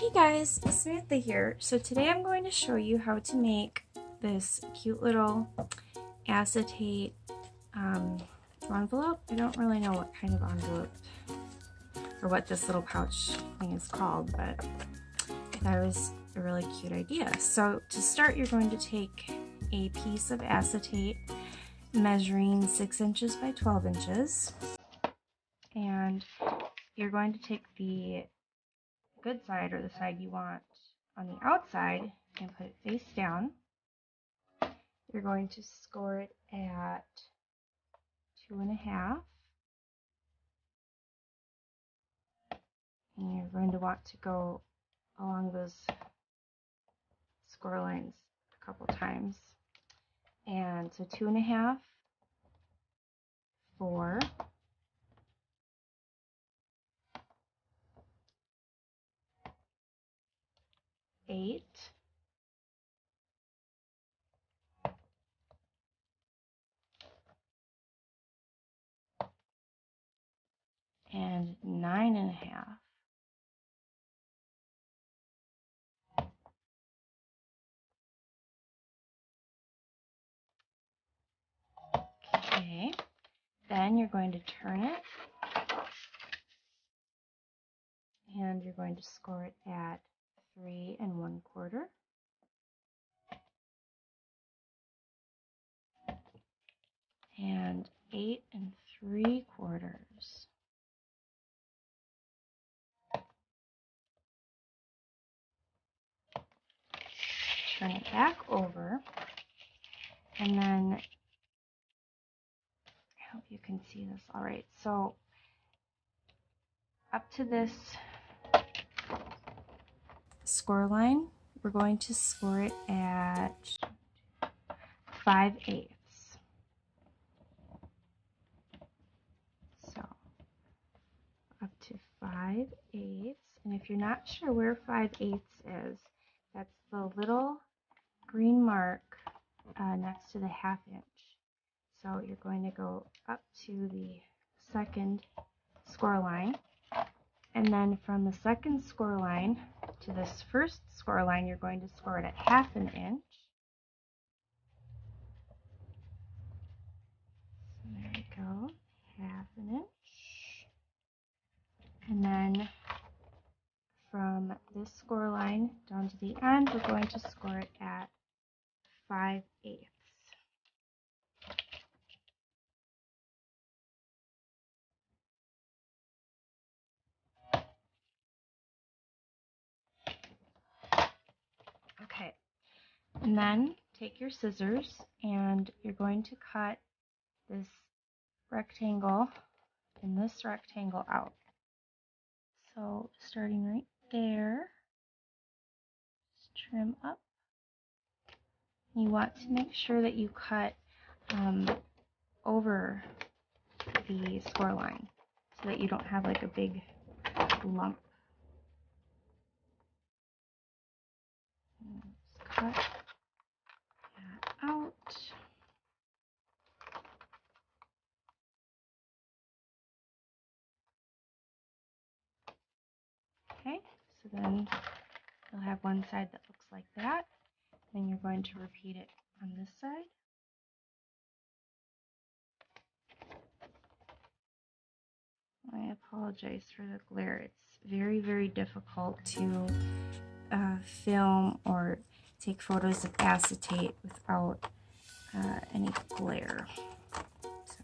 Hey guys, Samantha here. So today I'm going to show you how to make this cute little acetate envelope. I don't really know what kind of envelope or what this little pouch thing is called, but I thought it was a really cute idea. So to start, you're going to take a piece of acetate measuring 6 inches by 12 inches, and you're going to take the good side, or the side you want on the outside, and put it face down. You're going to score it at 2.5, and you're going to want to go along those score lines a couple times. And so 2.5, 4, 8, and 9.5. Okay, then you're going to turn it, and you're going to score it at 3 1/4. And 8 3/4. Turn it back over, and then I hope you can see this all right. So up to this score line, we're going to score it at 5/8. So up to 5/8, and if you're not sure where 5/8 is, that's the little green mark next to the 1/2 inch. So you're going to go up to the second score line, and then from the second score line to this first score line, you're going to score it at 1/2 inch. So there we go, 1/2 inch. And then from this score line down to the end, we're going to score it at 5/8. Okay, and then take your scissors, and you're going to cut this rectangle and this rectangle out. So starting right there, just trim up. You want to make sure that you cut over the score line so that you don't have like a big lump. Let's cut that out. Okay, so then you'll have one side that looks like that. Then you're going to repeat it on this side. I apologize for the glare. It's very, very difficult to film or take photos of acetate without any glare. So,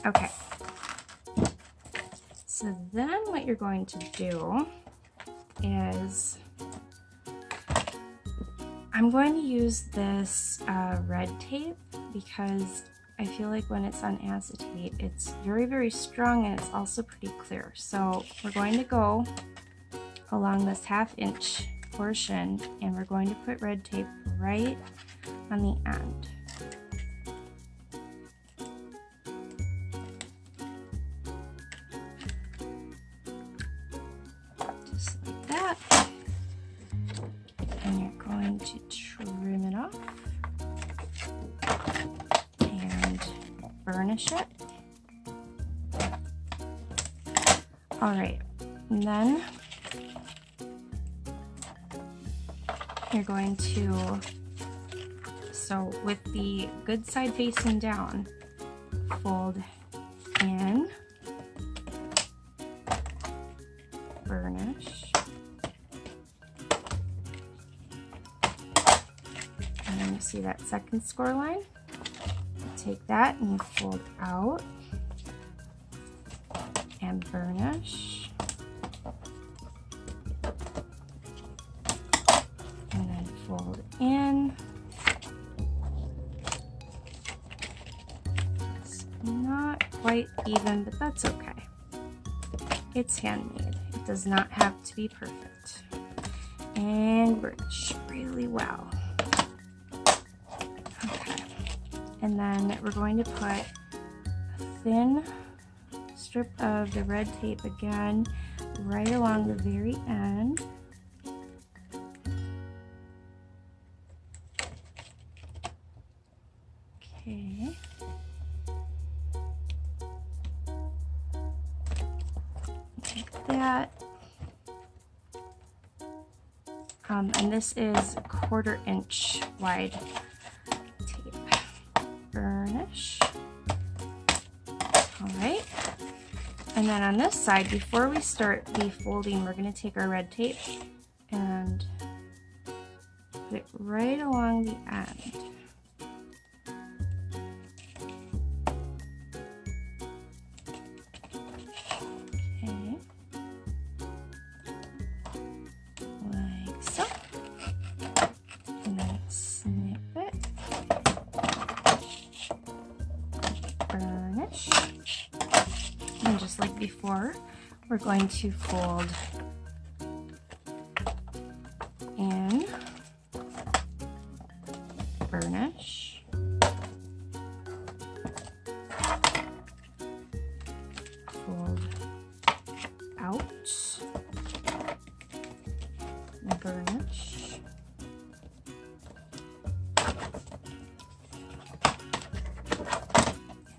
okay. So then what you're going to do is I'm going to use this red tape, because I feel like when it's on acetate, it's very, very strong, and it's also pretty clear. So we're going to go along this 1/2 inch portion, and we're going to put red tape right on the end. Just like that. And you're going to trim it off and burnish it. All right, and then you're going to, so with the good side facing down, fold in, burnish, and then you see that second score line. Take that and you fold out and burnish, and then fold in. It's not quite even, but that's okay. It's handmade. It does not have to be perfect. And burnish really well. Okay. And then we're going to put a thin strip of the red tape again right along the very end. Okay. Like that. And this is 1/4 inch wide tape. Burnish. All right. And then on this side, before we start the folding, we're going to take our red tape and put it right along the end. Okay. Like so. And then snip it. Burnish. And just like before, we're going to fold in, burnish, fold out, and burnish,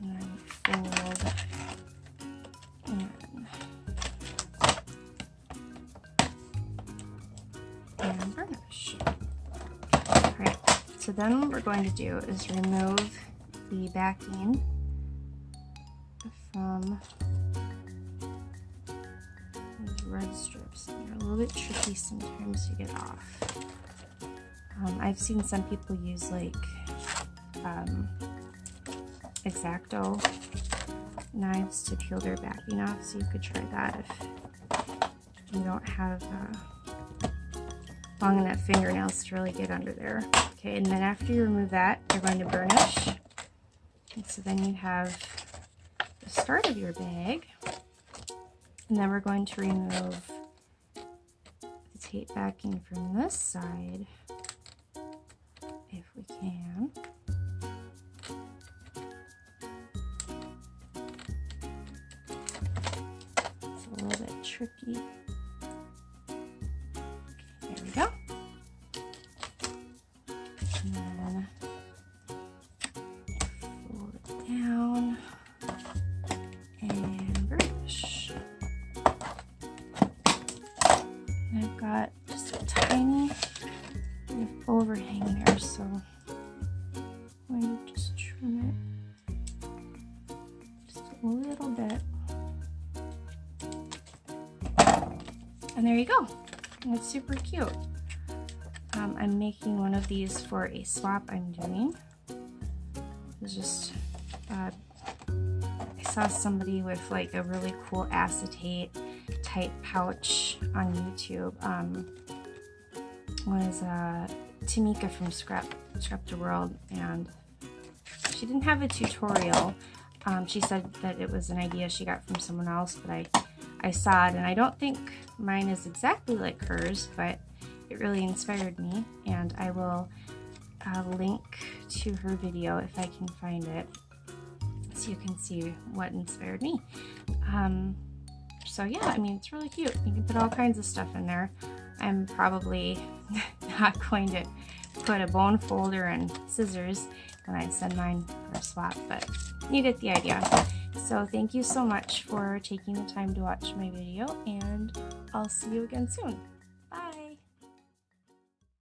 and then fold and burnish. Alright, so then what we're going to do is remove the backing from these red strips. They're a little bit tricky sometimes to get off. I've seen some people use like X-Acto knives to peel their backing off, so you could try that if you don't have long enough fingernails to really get under there. Okay, and then after you remove that, you're going to burnish. And so then you have the start of your bag. And then we're going to remove the tape backing from this side, if we can. It's a little bit tricky. There we go. And then fold it down and burnish. And I've got just a tiny bit of overhang there, so I'm going to just trim it just a little bit. And there you go. And it's super cute. I'm making one of these for a swap I'm doing. It's just, I saw somebody with like a really cool acetate type pouch on YouTube. Was Tmika from Scrapdaworld, and she didn't have a tutorial. She said that it was an idea she got from someone else, but I saw it, and I don't think mine is exactly like hers, but it really inspired me, and I will link to her video if I can find it, so you can see what inspired me. So yeah, I mean, it's really cute. You can put all kinds of stuff in there. I'm probably not going to put a bone folder and scissors when I send mine for a swap, but you get the idea. So thank you so much for taking the time to watch my video, and I'll see you again soon. Bye!